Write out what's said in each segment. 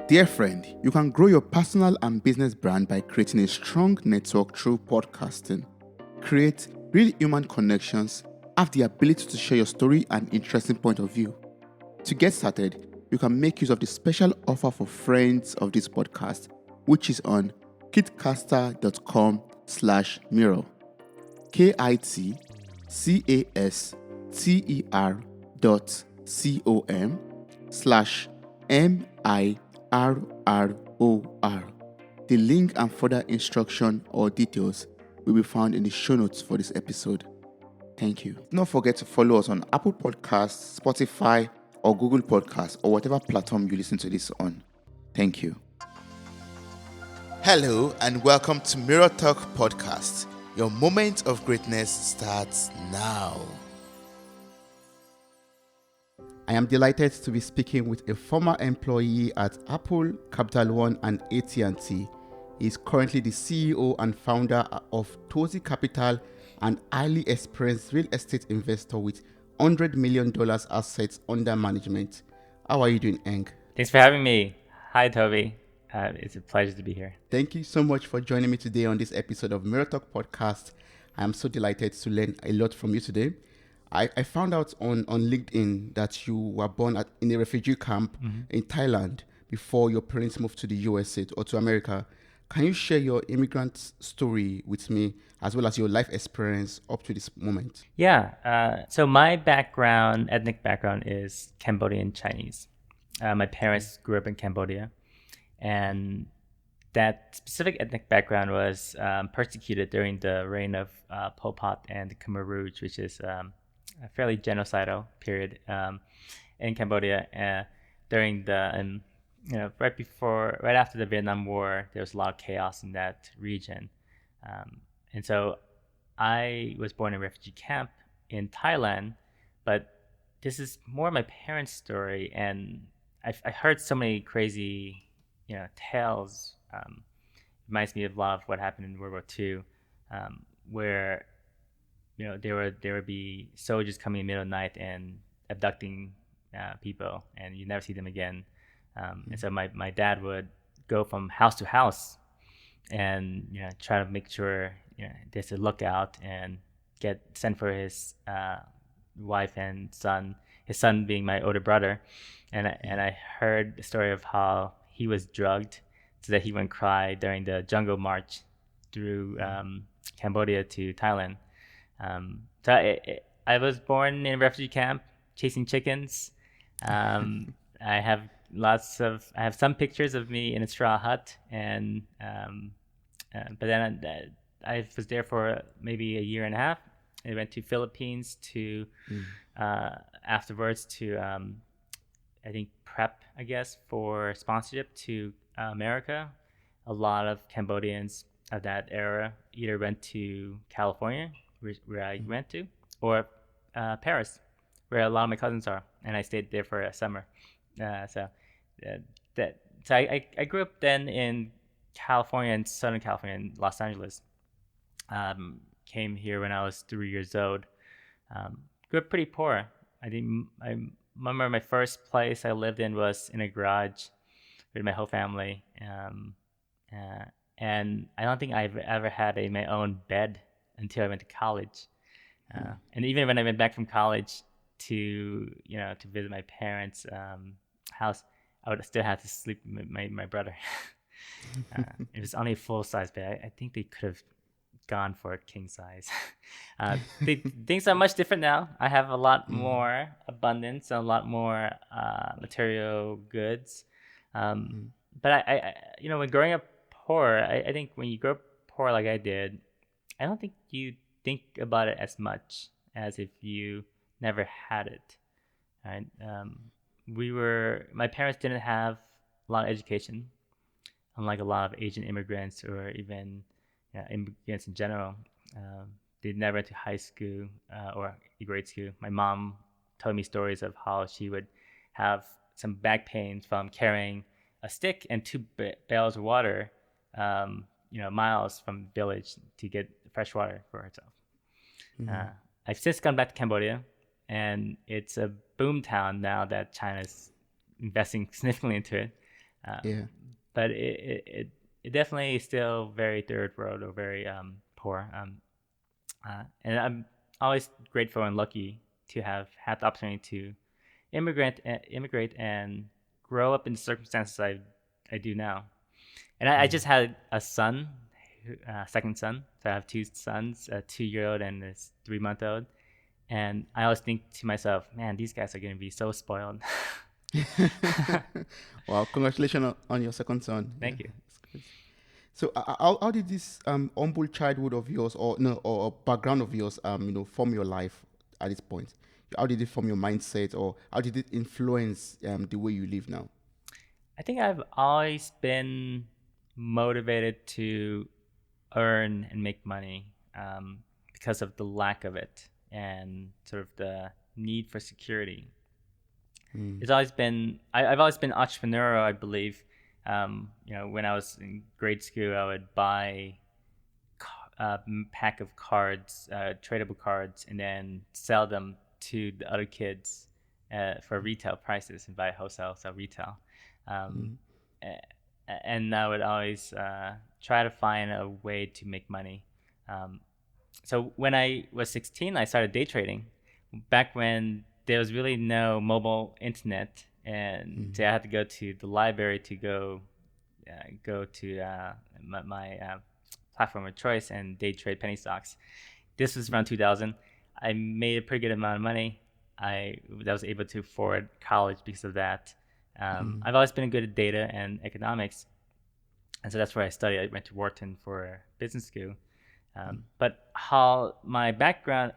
Dear friend, you can grow your personal and business brand by creating a strong network through podcasting. Create real human connections, have the ability to share your story and interesting point of view. To get started, you can make use of the special offer for friends of this podcast, which is on kitcaster.com/mirror. kitcaster.com/MIRROR. The link and further instruction or details will be found in the show notes for this episode. Thank you. Don't forget to follow us on Apple Podcasts, Spotify, or Google Podcasts, or whatever platform you listen to this on. Thank you. Hello and welcome to Mirror Talk Podcast. Your moment of greatness starts now. I am delighted to be speaking with a former employee at Apple, Capital One and AT&T. He is currently the CEO and founder of Touzi Capital, an highly experienced real estate investor with $100 million assets under management. How are you doing, Eng? Thanks for having me. Hi, Toby. It's a pleasure to be here. Thank you so much for joining me today on this episode of Mirror Talk Podcast. I am so delighted to learn a lot from you today. I found out on LinkedIn that you were born in a refugee camp in Thailand before your parents moved to the USA or to America. Can you share your immigrant story with me as well as your life experience up to this moment? Yeah. So my ethnic background is Cambodian Chinese. My parents grew up in Cambodia. And that specific ethnic background was persecuted during the reign of Pol Pot and the Khmer Rogue, which is a fairly genocidal period in Cambodia. During the right after the Vietnam War, there was a lot of chaos in that region, and so I was born in a refugee camp in Thailand. But this is more my parents' story, and I heard so many crazy tales. Reminds me of a lot of what happened in World War II, where there would be soldiers coming in the middle of the night and abducting people, and you never see them again. And so my dad would go from house to house and try to make sure there's a lookout and get sent for his wife and son. His son being my older brother, and I heard the story of how he was drugged so that he wouldn't cry during the jungle march through Cambodia to Thailand. So I was born in a refugee camp chasing chickens. I have some pictures of me in a straw hut, and but then I was there for maybe a year and a half. I went to Philippines to afterwards to I think prep, I guess, for sponsorship to America. A lot of Cambodians of that era either went to California, where I went to, or Paris, where a lot of my cousins are, and I stayed there for a summer. So I grew up then in California, in Southern California, in Los Angeles. Came here when I was 3 years old. Grew up pretty poor. I remember my first place I lived in was in a garage with my whole family, and I don't think I've ever had my own bed until I went to college. And even when I went back from college to visit my parents' house, I would still have to sleep with my brother. It was only a full-size bed. I think they could have gone for a king size. Things are much different now. I have a lot more abundance, a lot more material goods. But I when growing up poor, I think when you grow up poor like I did, I don't think you think about it as much as if you never had it. Right? My parents didn't have a lot of education, unlike a lot of Asian immigrants or even immigrants in general. They never went to high school or grade school. My mom told me stories of how she would have some back pains from carrying a stick and two barrels of water, miles from the village to get fresh water for herself. I've since gone back to Cambodia, and it's a boom town now that China's investing significantly into it. Yeah. But it definitely is still very third world or very poor. And I'm always grateful and lucky to have had the opportunity to immigrate and grow up in the circumstances I do now. And I just had a son, second son. So I have two sons, a 2-year-old and a 3-month-old. And I always think to myself, man, these guys are going to be so spoiled. Wow, congratulations on your second son. Yeah, Thank you. that's good. So how did this humble childhood of yours or no or background of yours form your life at this point? How did it form your mindset or how did it influence the way you live now? I think I've always been motivated to earn and make money because of the lack of it and sort of the need for security. It's always been I've always been entrepreneurial, I believe. When I was in grade school, I would buy a pack of cards, tradable cards, and then sell them to the other kids for retail prices and buy wholesale, sell retail. Um, and I would always try to find a way to make money. So when I was 16, I started day trading. Back when there was really no mobile internet, and so I had to go to the library to go to my platform of choice and day trade penny stocks. This was around 2000. I made a pretty good amount of money. I was able to afford college because of that. I've always been good at data and economics, and so that's where I studied. I went to Wharton for business school. But how my background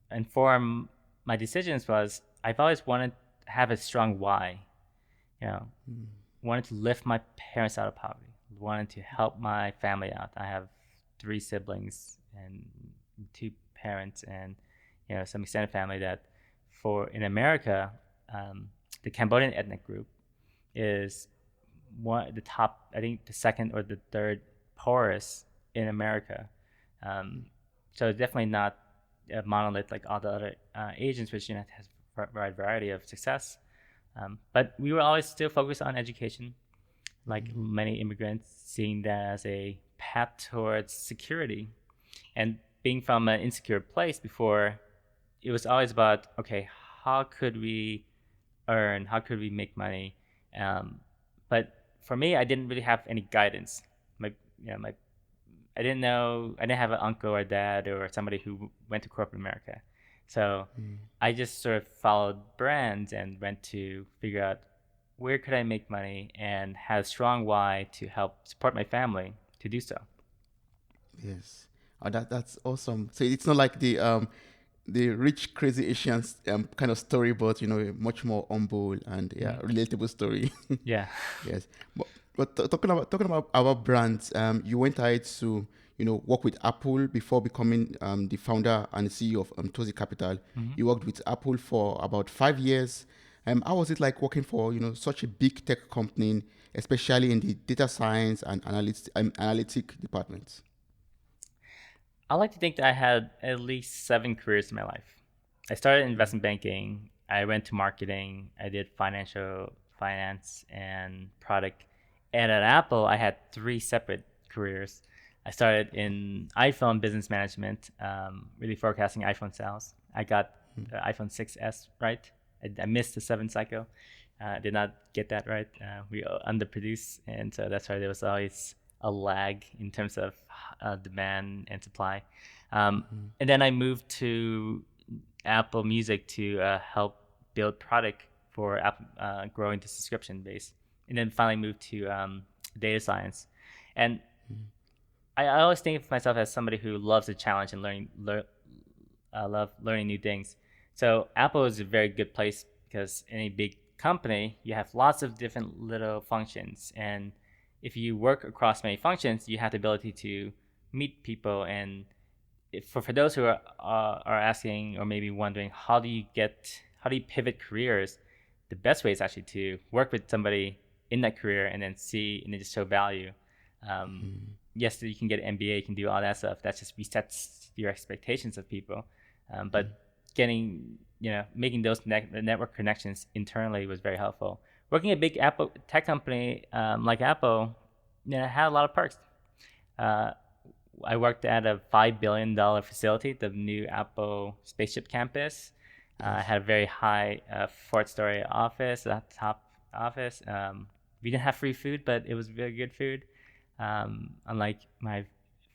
informed my decisions was I've always wanted to have a strong why. Wanted to lift my parents out of poverty. Wanted to help my family out. I have 3 siblings and 2 parents and some extended family that in America, the Cambodian ethnic group is the top, I think the second or the third poorest in America. So it's definitely not a monolith like all the other Asians, which has a wide variety of success. But we were always still focused on education, like many immigrants, seeing that as a path towards security. And being from an insecure place before, it was always about, okay, how could we earn? How could we make money? But for me, I didn't really have any guidance. I didn't know. I didn't have an uncle or dad or somebody who went to corporate America. So I just sort of followed brands and went to figure out where could I make money and had a strong why to help support my family to do so. Yes. Oh, that's awesome. So it's not like the rich crazy Asians kind of story, but a much more humble and relatable story. Yeah. Yes. But talking about our brands, you went ahead to work with Apple before becoming the founder and the CEO of Touzi Capital. You worked with Apple for about 5 years. How was it like working for such a big tech company, especially in the data science and analytic departments? I like to think that I had at least 7 careers in my life. I started in investment banking. I went to marketing. I did finance and product. And at Apple, I had 3 separate careers. I started in iPhone business management, really forecasting iPhone sales. I got the iPhone 6S right. I missed the 7 cycle. Did not get that right. We underproduced, and so that's why there was always a lag in terms of demand and supply. And then I moved to Apple Music to help build product for Apple, growing the subscription base. And then finally moved to data science. And I always think of myself as somebody who loves a challenge and love learning new things. So Apple is a very good place because in a big company, you have lots of different little functions. And if you work across many functions, you have the ability to meet people. And for those who are asking or maybe wondering, how do you pivot careers? The best way is actually to work with somebody in that career and then just show value. Yes, you can get an MBA, you can do all that stuff. That just resets your expectations of people. But making those network connections internally was very helpful. working at a big Apple tech company like Apple, had a lot of perks. Uh, I worked at a $5 billion facility, the new Apple spaceship campus. I Yes. had a very high fourth-story office, a top office. We didn't have free food, but it was very good food. Unlike my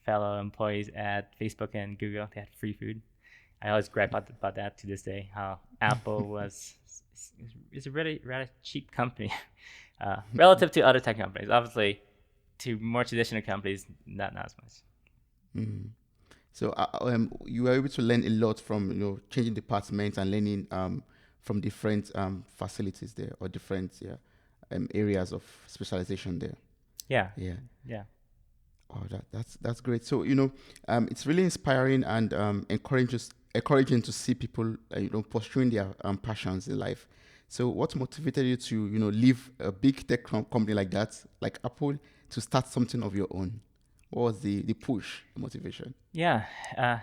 fellow employees at Facebook and Google, they had free food. I always gripe about that to this day. How Apple is a really rather cheap company relative to other tech companies. Obviously, to more traditional companies, not as much. Mm. So you were able to learn a lot from changing departments and learning from different facilities there or different areas of specialization there. Yeah, Yeah. yeah, Oh, that's great. So it's really inspiring and encouraging to see people pursuing their passions in life. So, what motivated you to leave a big tech company like that, like Apple, to start something of your own? What was the push, the motivation? yeah. Uh,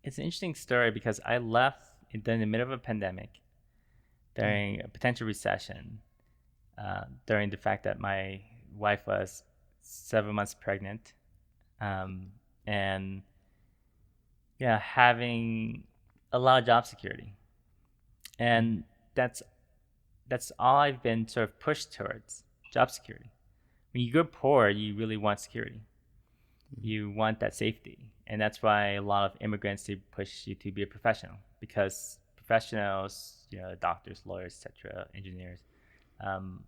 it's an interesting story because I left in the middle of a pandemic, during a potential recession, during the fact that my wife was 7 months pregnant, um, and yeah, having a lot of job security, and that's that's all I've been sort of pushed towards, job security. When you grow poor, you really want security. You want that safety, and that's why a lot of immigrants do push you to be a professional, because professionals, doctors, lawyers, etc., engineers, um,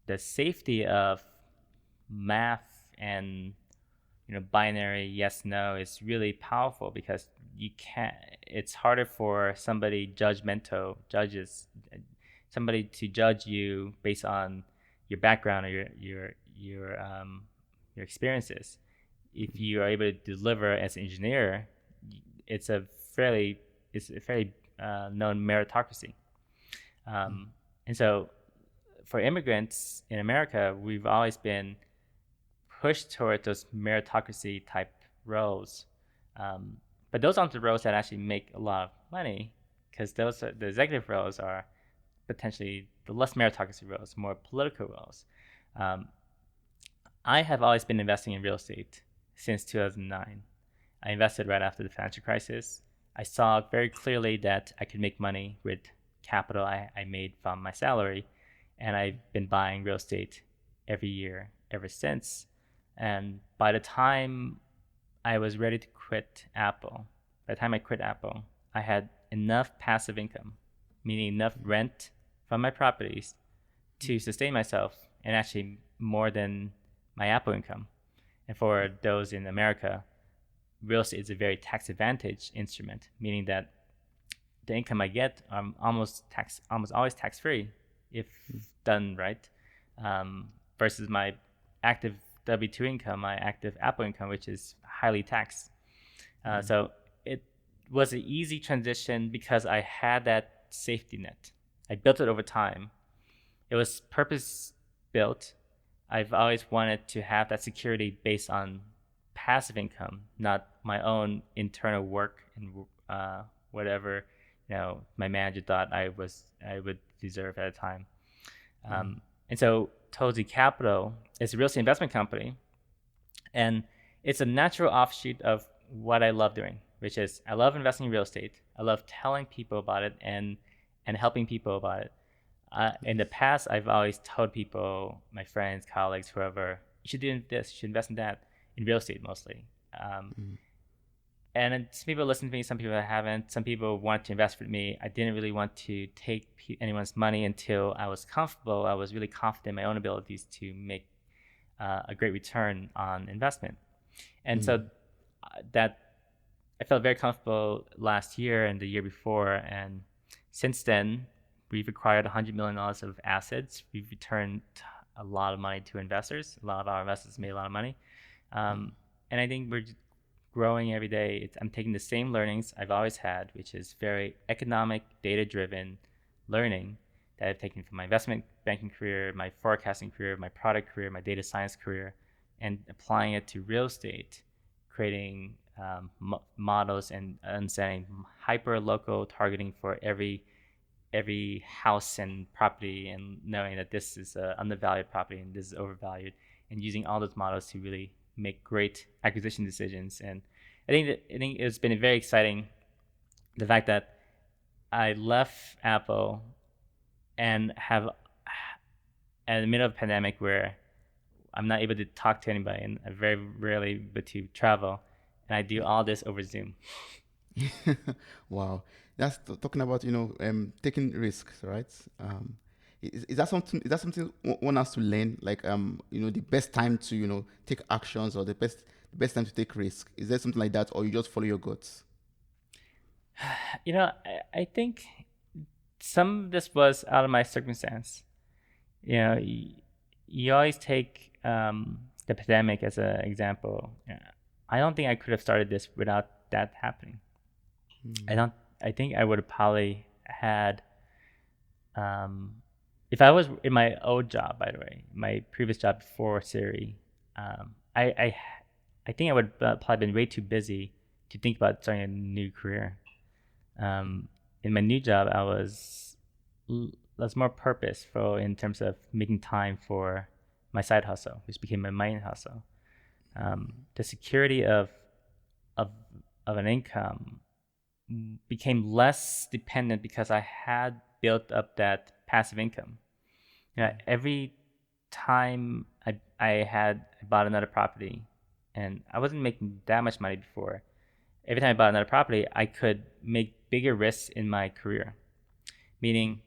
the safety of math and binary yes no is really powerful, because you can't it's harder for somebody to judge you based on your background or your experiences. If you are able to deliver as an engineer, it's a fairly known meritocracy. And so for immigrants in America, we've always been pushed toward those meritocracy type roles. But those aren't the roles that actually make a lot of money, because the executive roles are potentially the less meritocracy roles, more political roles. Um, I have always been investing in real estate since 2009. I invested right after the financial crisis. I saw very clearly that I could make money with capital I made from my salary, and I've been buying real estate every year ever since. And by the time I was ready to quit Apple, by the time I quit Apple, I had enough passive income, meaning enough rent from my properties to sustain myself, and actually more than my Apple income. And for those in America, real estate is a very tax advantage instrument, meaning that the income I get almost always tax free if done right, versus my active W2 income, my active Apple income, which is highly taxed. So it was an easy transition because I had that safety net. I built it over time. It was purpose built. I've always wanted to have that security based on passive income, not my own internal work and whatever my manager thought I would deserve at a time. And so Touzi Capital is a real estate investment company, and it's a natural offshoot of what I love doing, which is I love investing in real estate. I love telling people about it and helping people about it. In the past, I've always told people, my friends, colleagues, whoever, you should do this, you should invest in that, in real estate mostly. And some people listen to me, some people haven't. Some people want to invest with me. I didn't really want to take anyone's money until I was comfortable. I was really confident in my own abilities to make a great return on investment. And so that I felt very comfortable last year and the year before. And since then, we've acquired $100 million of assets. We've returned a lot of money to investors. A lot of our investors made a lot of money. And I think we're growing every day. I'm taking the same learnings I've always had, which is very economic, data-driven learning that I've taken from my investment banking career, my forecasting career, my product career, my data science career, and applying it to real estate, creating models and understanding hyper-local targeting for every every house and property and knowing that this is a undervalued property and this is overvalued, and using all those models to really make great acquisition decisions. And I think it's been very exciting, the fact that I left Apple and have at the middle of a pandemic where I'm not able to talk to anybody and I very rarely able to travel, and I do all this over Zoom. Wow, that's talking about taking risks, right? Is that something? Is that something one has to learn? Like the best time to take actions, or the best time to take risk. Is there something like that, or you just follow your guts? I think some of this was out of my circumstance. You always take the pandemic as an example. I don't think I could have started this without that happening. I don't. I think I would have probably had, if I was in my old job, by the way, my previous job before Siri, I think I would probably been way too busy to think about starting a new career. In my new job, was more purposeful in terms of making time for my side hustle, which became my main hustle. The security of of an income became less dependent because I had built up that passive income. Every time I bought another property, and I wasn't making that much money before. Every time I bought another property, I could make bigger risks in my career. Meaning,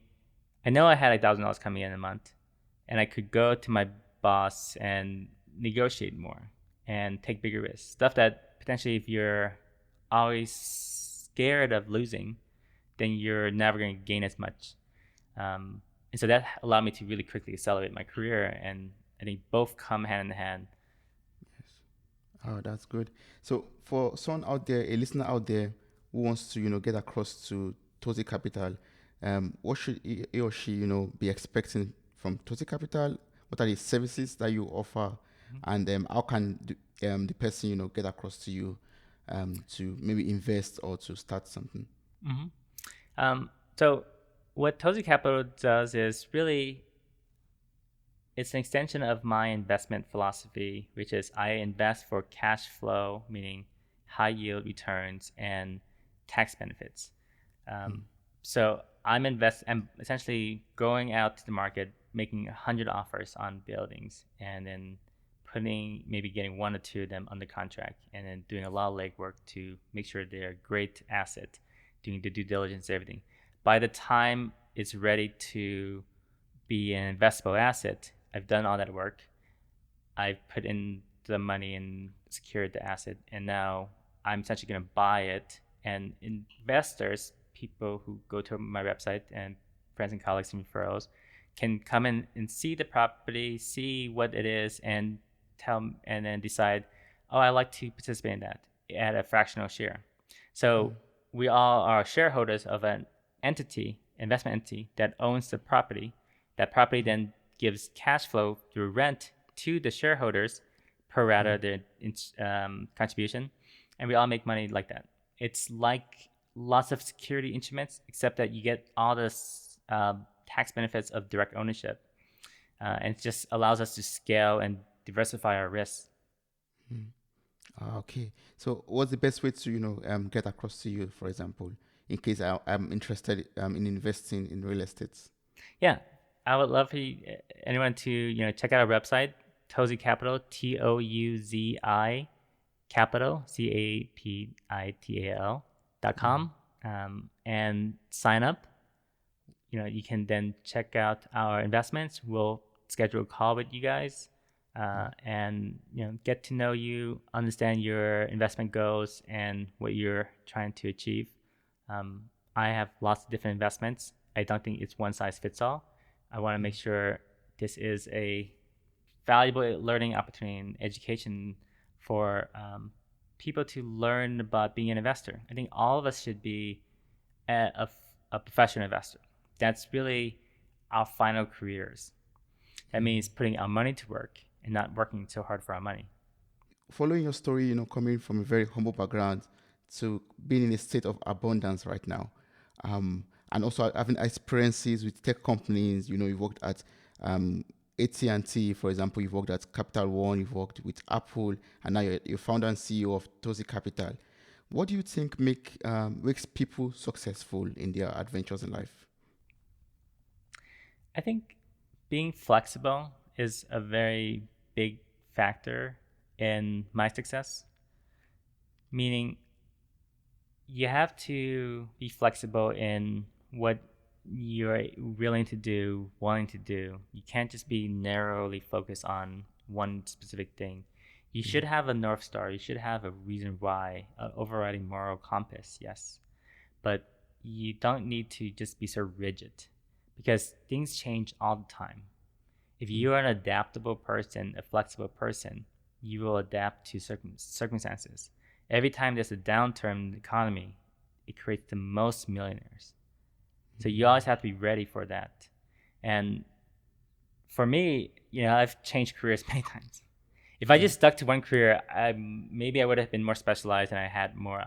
I know I had $1,000 coming in a month, and I could go to my boss and negotiate more and take bigger risks. Stuff that potentially, if you're always scared of losing, then you're never going to gain as much. And so that allowed me to really quickly accelerate my career, and I think both come hand in hand. Oh, that's good. So for someone out there, a listener out there who wants to, get across to Touzi Capital, what should he or she, be expecting from Touzi Capital? What are the services that you offer, and how can the person, get across to you, to maybe invest or to start something? So what Touzi Capital does is really, it's an extension of my investment philosophy, which is I invest for cash flow, meaning high yield returns and tax benefits. So I'm essentially going out to the market, making 100 offers on buildings, and then maybe getting one or two of them under contract, and then doing a lot of legwork to make sure they're a great asset, doing the due diligence, everything. By the time it's ready to be an investable asset, I've done all that work. I've put in the money and secured the asset, and now I'm essentially going to buy it. And investors, people who go to my website, and friends and colleagues and referrals, can come in and see the property, see what it is, and then decide, oh, I like to participate in that at a fractional share. So we all are shareholders of an investment entity that owns the property. That property then gives cash flow through rent to the shareholders per rata their contribution, and we all make money like that. It's like lots of security instruments, except that you get all the tax benefits of direct ownership, and it just allows us to scale and diversify our risks. Okay. So what's the best way to, get across to you, for example, in case I'm interested in investing in real estate? Yeah, I would love for anyone to check out our website, Touzi Capital, Touzi Capital, Capital.com, and sign up. You can then check out our investments. We'll schedule a call with you guys, and get to know you, understand your investment goals and what you're trying to achieve. I have lots of different investments. I don't think it's one size fits all. I want to make sure this is a valuable learning opportunity and education for people to learn about being an investor. I think all of us should be a professional investor. That's really our final careers. That means putting our money to work and not working so hard for our money. Following your story, coming from a very humble background to being in a state of abundance right now, and also having experiences with tech companies. You've worked at AT&T, for example. You've worked at Capital One. You've worked with Apple, and now you're founder and CEO of Touzi Capital. What do you think makes people successful in their adventures in life? I think being flexible is a very big factor in my success, meaning you have to be flexible in what you're willing to do, wanting to do. You can't just be narrowly focused on one specific thing. You should have a North Star. You should have a reason why, an overriding moral compass, yes. But you don't need to just be so rigid because things change all the time. If you are an adaptable person, a flexible person, you will adapt to circumstances. Every time there's a downturn in the economy, it creates the most millionaires. So you always have to be ready for that. And for me, I've changed careers many times. If I just stuck to one career, maybe I would have been more specialized and I had more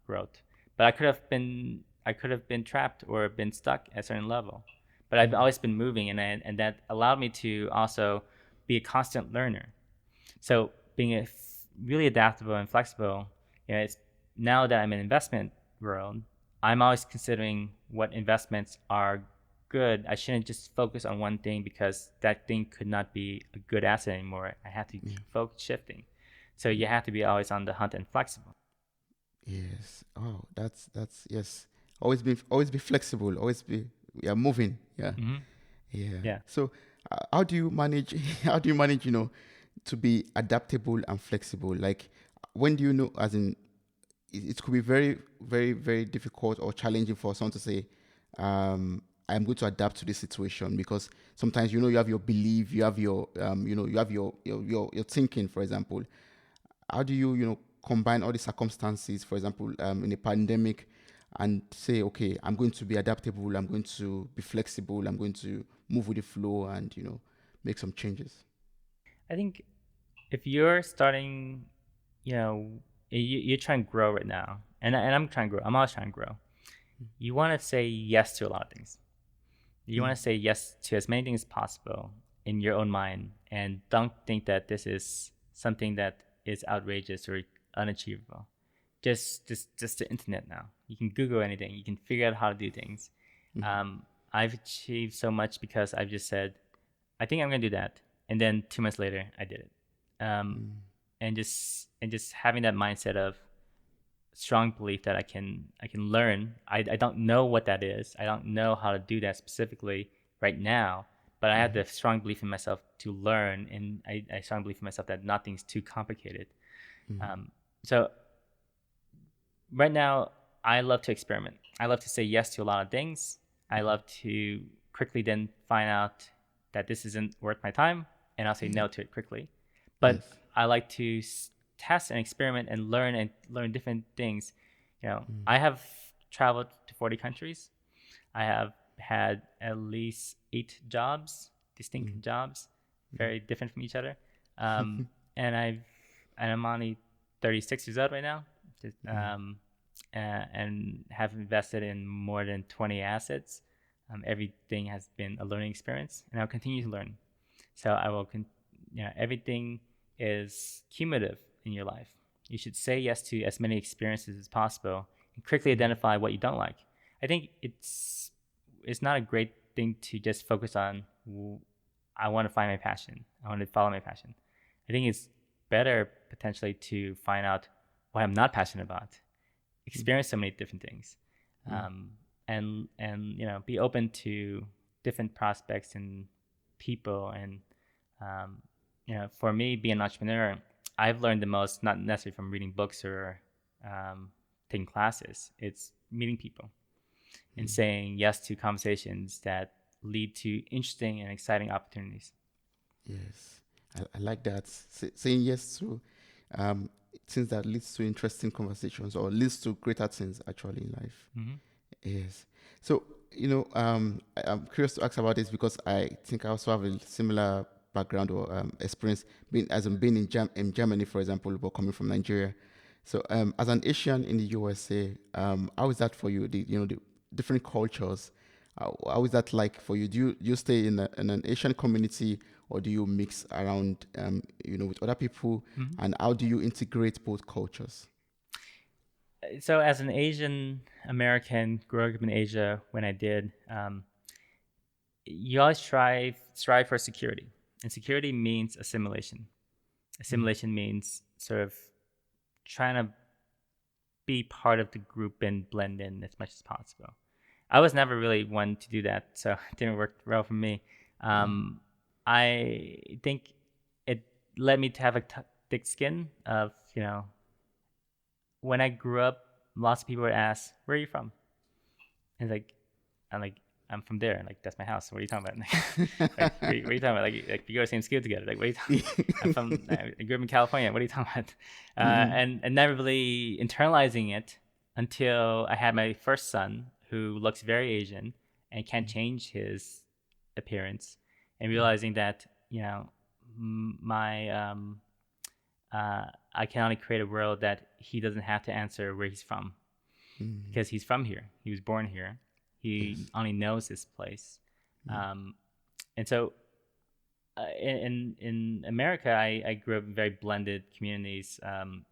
growth. But I could have been trapped or been stuck at a certain level. But I've always been moving, and that allowed me to also be a constant learner. So being really adaptable and flexible, it's now that I'm in investment world, I'm always considering what investments are good. I shouldn't just focus on one thing because that thing could not be a good asset anymore. I have to keep focus shifting. So you have to be always on the hunt and flexible. Yes. Oh, that's yes. Always be flexible. Always be moving. Yeah. Mm-hmm. Yeah. Yeah. So, how do you manage? How do you manage? To be adaptable and flexible. Like, when do you know? As in, it could be very, very, very difficult or challenging for someone to say, "I'm going to adapt to this situation," because sometimes you have your belief, you have your you have your thinking. For example, how do you combine all the circumstances? For example, in a pandemic, and say, okay, I'm going to be adaptable, I'm going to be flexible, I'm going to move with the flow, and make some changes. I think if you're starting, you're trying to grow right now, and I'm trying to grow. I'm always trying to grow. You want to say yes to a lot of things. You want to say yes to as many things as possible in your own mind, and don't think that this is something that is outrageous or unachievable. Just the internet now. You can Google anything. You can figure out how to do things. I've achieved so much because I've just said, I think I'm gonna do that, and then 2 months later, I did it. And just having that mindset of strong belief that I can learn. I don't know what that is. I don't know how to do that specifically right now, but I have the strong belief in myself to learn, and I strong belief in myself that nothing's too complicated. So right now, I love to experiment. I love to say yes to a lot of things. I love to quickly then find out that this isn't worth my time, and I'll say no to it quickly. But Yes. I like to test and experiment and learn different things. I have traveled to 40 countries. I have had at least 8 jobs, distinct jobs, very different from each other. And I'm only 36 years old right now, and have invested in more than 20 assets. Everything has been a learning experience, and I'll continue to learn. So I will, everything is cumulative in your life. You should say yes to as many experiences as possible and quickly identify what you don't like. I think it's not a great thing to just focus on, I want to find my passion. I want to follow my passion. I think it's better potentially to find out what I'm not passionate about, experience so many different things, and be open to different prospects and people. And for me, being an entrepreneur, I've learned the most not necessarily from reading books or taking classes. It's meeting people and saying yes to conversations that lead to interesting and exciting opportunities. Yes, I like that. Saying yes to things that leads to interesting conversations or leads to greater things actually in life. Yes. So, I'm curious to ask about this because I think I also have a similar background or experience being in Germany, for example, but coming from Nigeria. So, as an Asian in the USA, how is that for you? different cultures. How is that like for you? Do you stay in an Asian community, or do you mix around, with other people? Mhm. And how do you integrate both cultures? So as an Asian American growing up in Asia, when I did, you always strive for security, and security means assimilation. Assimilation means sort of trying to be part of the group and blend in as much as possible. I was never really one to do that, so it didn't work well for me. I think it led me to have a thick skin of, when I grew up, lots of people would ask, "Where are you from?" And I'm like, "I'm from there." And like, "That's my house. What are you talking about?" Like, what are you talking about? Like we go to the same school together. Like, what are you talking? I grew up in California. What are you talking about? And never really internalizing it until I had my first son, who looks very Asian and can't change his appearance, and realizing that, my I can only create a world that he doesn't have to answer where he's from, because he's from here. He was born here. He Yes. only knows this place. Um, and so in America, I grew up in very blended communities. And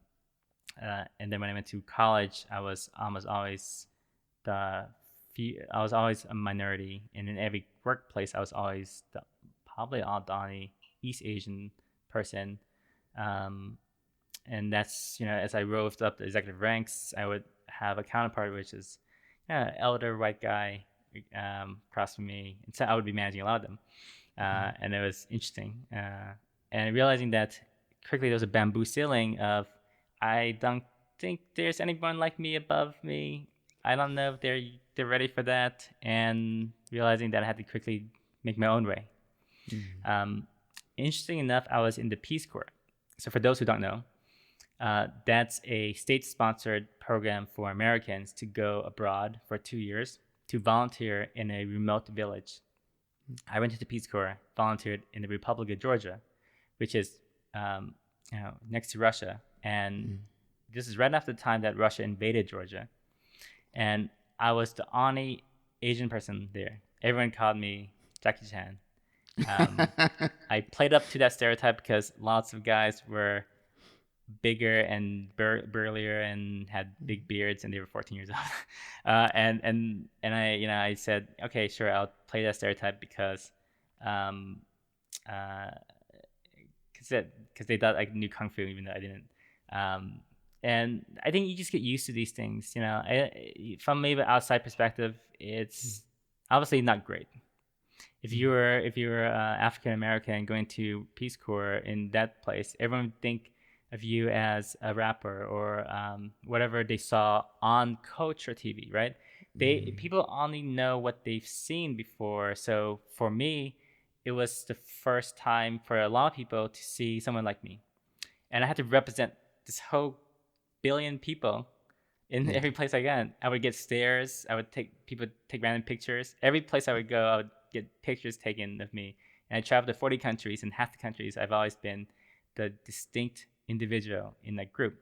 then when I went to college, I was almost always the I was always a minority, and in every workplace, I was always probably the only East Asian person. Um, and that's, as I rose up the executive ranks, I would have a counterpart, which is, elder white guy, across from me, and so I would be managing a lot of them. And it was interesting, and realizing that quickly there was a bamboo ceiling of, I don't think there's anyone like me above me. I don't know if they're ready for that, and realizing that I had to quickly make my own way. Um, Interesting enough, I was in the Peace Corps. So for those who don't know, that's a state-sponsored program for Americans to go abroad for 2 years to volunteer in a remote village. I went to the Peace Corps, volunteered in the Republic of Georgia, which is, next to Russia, and this is right after the time that Russia invaded Georgia, and I was the only Asian person there. Everyone called me Jackie Chan. I played up to that stereotype because lots of guys were bigger and burlier and had big beards, and they were 14 years old. And I said, okay, sure, I'll play that stereotype because, um, uh, because they thought I knew kung fu even though I didn't. Um, and I think you just get used to these things. From maybe outside perspective, it's obviously not great. If you're African American going to Peace Corps in that place, everyone would think of you as a rapper or, whatever they saw on Coach or TV, right? People only know what they've seen before. So for me, it was the first time for a lot of people to see someone like me, and I had to represent this whole billion people in every place I went. I would get stares. I would take random pictures. Every place I would go, I would get pictures taken of me. And I traveled to 40 countries, and half the countries I've always been the distinct individual in that group.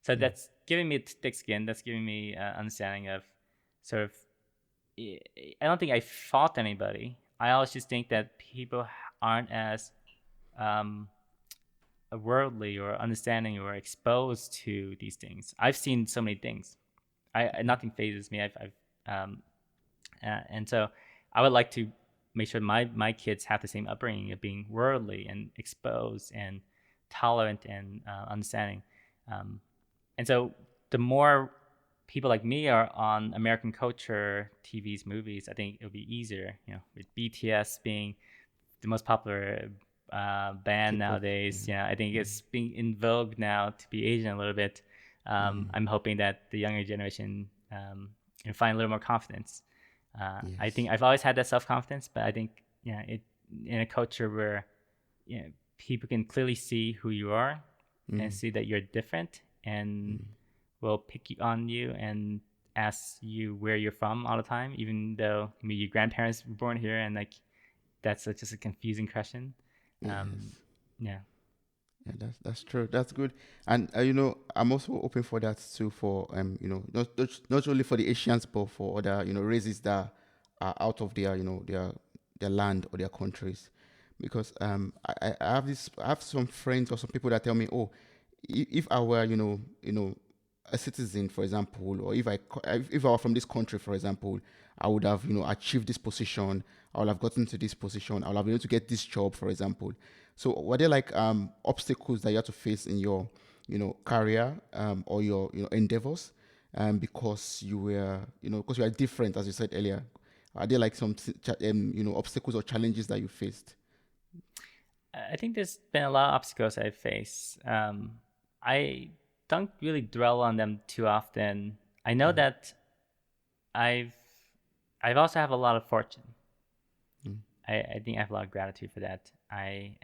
So that's giving me a thick skin. That's giving me understanding of sort of. I don't think I fought anybody. I always just think that people aren't as, um, worldly or understanding or exposed to these things. I've seen so many things. Nothing phases me. And so I would like to make sure my kids have the same upbringing of being worldly and exposed and tolerant and understanding. And so the more people like me are on American culture, TVs, movies, I think it'll be easier. With BTS being the most popular band K-pop. nowadays. I think it's being in vogue now to be Asian a little bit. I'm hoping that the younger generation can find a little more confidence. I Yes. think I've always had that self-confidence, but I think in a culture where people can clearly see who you are and see that you're different, and will pick on you and ask you where you're from all the time, even though maybe your grandparents were born here, and like that's just a confusing question. Yes. Yeah. Yeah, that's true. That's good. And I'm also open for that too. For not only for the Asians, but for other races that are out of their their land or their countries, because I have some friends or some people that tell me, oh, if I were a citizen, for example, or if I were from this country, for example, I would have achieved this position. I would have gotten to this position. I would have been able to get this job, for example. So were there like obstacles that you had to face in your career or your endeavors because you were because you are different, as you said earlier? Are there like some obstacles or challenges that you faced? I think there's been a lot of obstacles I face. I don't really dwell on them too often. I know Mm, that I've I've also have a lot of fortune. mm, I think I have a lot of gratitude for that. I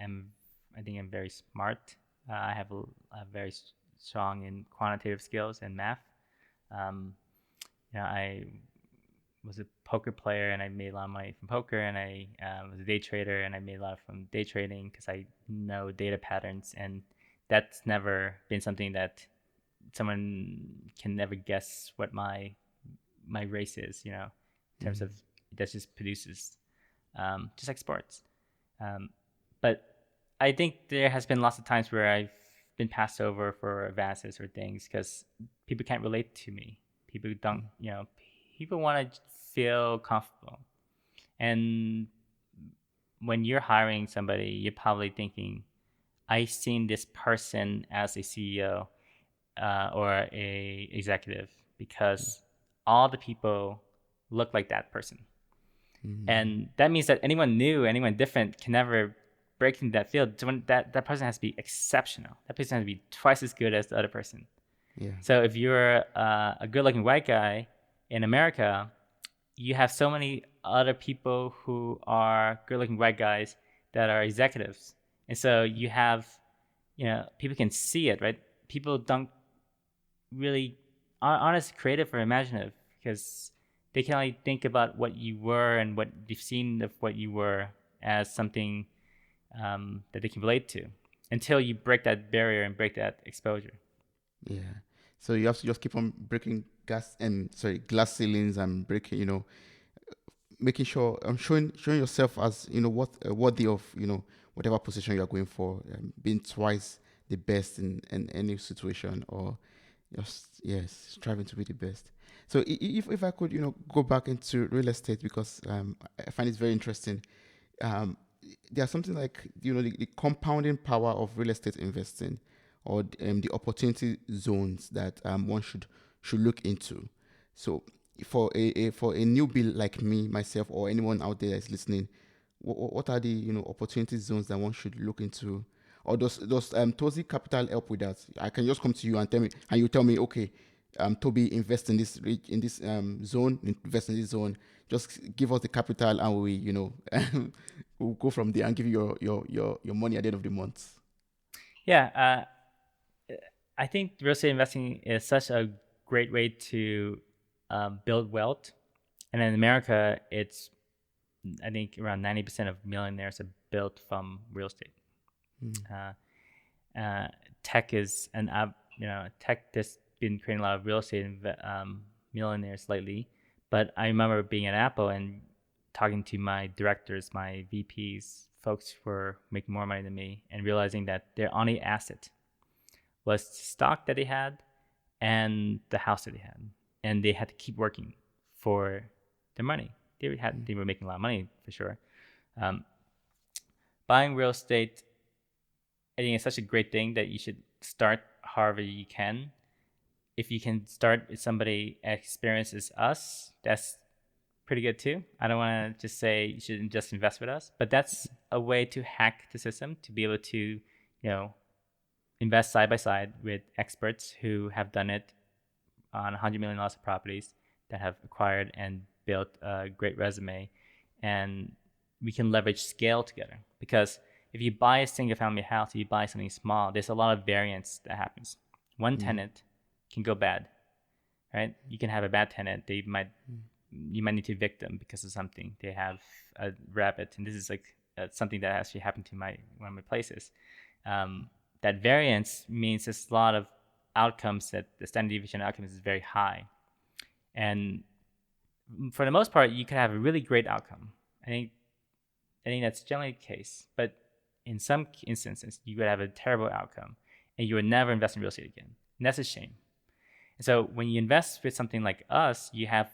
think I'm very smart. I have a very strong in quantitative skills and math. Um, I was a poker player and I made a lot of money from poker, and I was a day trader and I made a lot from day trading because I know data patterns, and that's never been something that someone can never guess what my race is, in terms mm, of that just produces, just like sports. But I think there has been lots of times where I've been passed over for advances or things because people can't relate to me. People don't, people want to feel comfortable. And when you're hiring somebody, you're probably thinking, I've seen this person as a CEO or a executive because all the people look like that person. mm, And that means that anyone new, anyone different can never break into that field. So that person has to be exceptional. That person has to be twice as good as the other person. yeah. So if you're a good-looking white guy in America, you have so many other people who are good-looking white guys that are executives, and so you have, people can see it, right? People don't really aren't as creative or imaginative because they can only think about what you were and what they've seen of what you were as something that they can relate to until you break that barrier and break that exposure. Yeah. So you have to just keep on breaking glass ceilings and breaking, making sure showing yourself as what worthy of whatever position you are going for, being twice the best in any situation, or just yes, striving to be the best. So if I could go back into real estate, because I find it very interesting. um, there's something like the compounding power of real estate investing, or the opportunity zones that one should look into. So for for a newbie like me, myself, or anyone out there that's listening, what are the opportunity zones that one should look into? Or does Touzi Capital help with that? I can just come to you and tell me, and you tell me, okay, Toby, invest in in this zone, invest in this zone. Just give us the capital, and we, we'll go from there and give you your money at the end of the month. Yeah, I think real estate investing is such a great way to build wealth. And in America, it's, I think, around 90% of millionaires are built from real estate. Mm, Uh, Tech is an app, tech has been creating a lot of real estate millionaires lately. But I remember being at Apple and talking to my directors, my VPs, folks who were making more money than me, and realizing that their only asset was the stock that they had and the house that they had, and they had to keep working for their money. mm, They were making a lot of money for sure. Um, Buying real estate, I think, is such a great thing that you should start however you can. If you can start with somebody experienced as us, that's pretty good too. I don't want to just say you shouldn't just invest with us, but that's a way to hack the system to be able to, invest side by side with experts who have done it on $100 million of properties, that have acquired and built a great resume, and we can leverage scale together. Because if you buy a single family house, if you buy something small, there's a lot of variance that happens. One mm, tenant can go bad, right? You can have a bad tenant. You might need to evict them because of something. They have a rabbit, and this is like something that actually happened to one of my places. Um, that variance means there's a lot of outcomes that the standard deviation of outcomes is very high. And for the most part, you can have a really great outcome. I think that's generally the case. But in some instances, you would have a terrible outcome, and you would never invest in real estate again. And that's a shame. And so when you invest with something like us, you have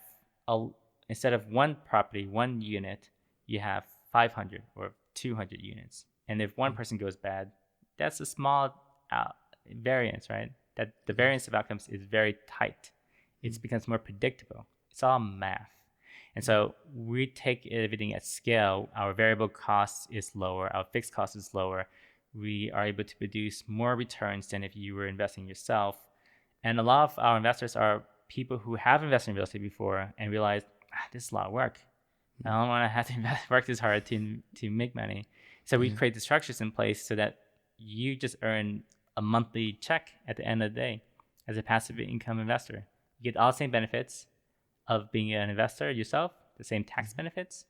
instead of one property, one unit, you have 500 or 200 units. And if one person goes bad, that's a small variance, right? That the variance of outcomes is very tight. It becomes more predictable. It's all math. And so we take everything at scale. Our variable cost is lower. Our fixed cost is lower. We are able to produce more returns than if you were investing yourself. And a lot of our investors are people who have invested in real estate before and realize, this is a lot of work. I don't want to have to work this hard to make money. So we create the structures in place so that you just earn a monthly check at the end of the day as a passive income investor. You get all the same benefits of being an investor yourself, the same tax benefits,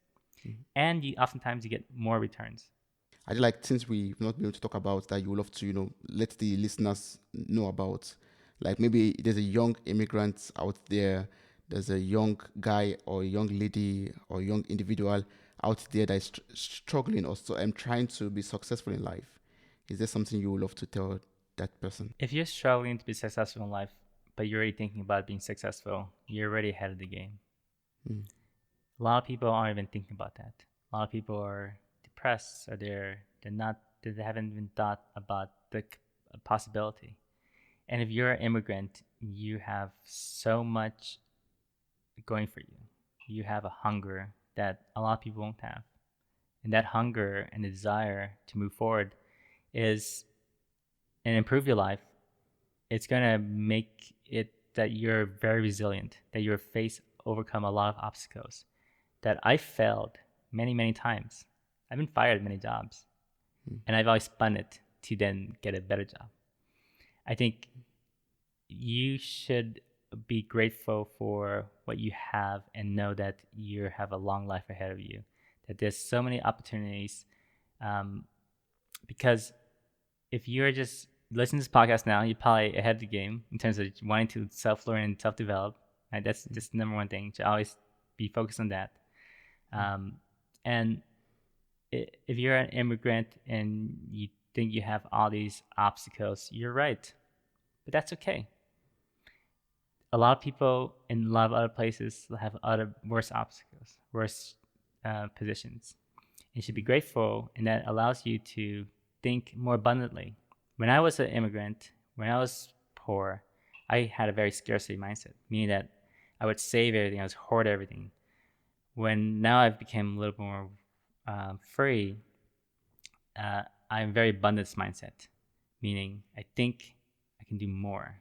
and oftentimes you get more returns. I'd like, since we've not been able to talk about that, you would love to, let the listeners know about, like maybe there's a young immigrant out there, there's a young guy or a young lady or a young individual out there that is struggling also and trying to be successful in life. Is there something you would love to tell that person? If you're struggling to be successful in life, but you're already thinking about being successful, you're already ahead of the game. A lot of people aren't even thinking about that. A lot of people are depressed, or they haven't even thought about the possibility. And if you're an immigrant, you have so much going for you. You have a hunger that a lot of people won't have. And that hunger and the desire to move forward and improve your life, it's going to make it that you're very resilient, that you're overcome a lot of obstacles, that I failed many, many times. I've been fired at many jobs, and I've always spun it to then get a better job. I think you should be grateful for what you have and know that you have a long life ahead of you, that there's so many opportunities. Because if you're just listening to this podcast now, you're probably ahead of the game in terms of wanting to self-learn and self-develop. Right? That's just the number one thing, to always be focused on that. And if you're an immigrant and you think you have all these obstacles, you're right. But that's okay. A lot of people in a lot of other places have worse obstacles, worse positions. You should be grateful, and that allows you to think more abundantly. When I was an immigrant, when I was poor, I had a very scarcity mindset, meaning that I would save everything, I would hoard everything. When now I've become a little more free, I'm very abundance mindset, meaning I think I can do more.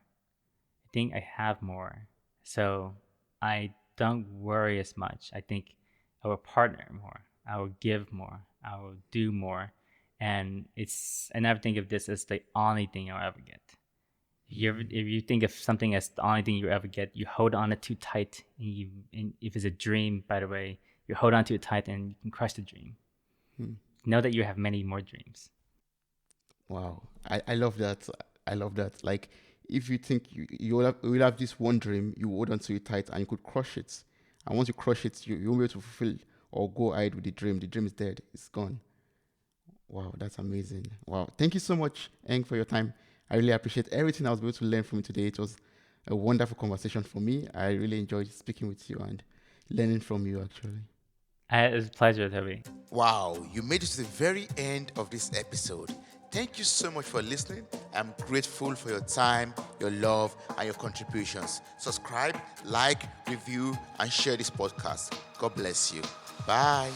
I think I have more. So I don't worry as much. I think I will partner more. I will give more. I will do more. And I never think of this as the only thing I'll ever get. If you think of something as the only thing you ever get, you hold on it too tight. And if it's a dream, by the way, you hold on to it tight and you can crush the dream. Know that you have many more dreams. Wow. I love that. I love that. Like, if you think you will have this one dream, you hold on to it tight and you could crush it. And once you crush it, you won't be able to fulfill or go ahead with the dream. The dream is dead. It's gone. Wow, that's amazing. Wow. Thank you so much, Eng, for your time. I really appreciate everything I was able to learn from you today. It was a wonderful conversation for me. I really enjoyed speaking with you and learning from you, actually. It was a pleasure, Toby. Wow, you made it to the very end of this episode. Thank you so much for listening. I'm grateful for your time, your love, and your contributions. Subscribe, like, review, and share this podcast. God bless you. Bye.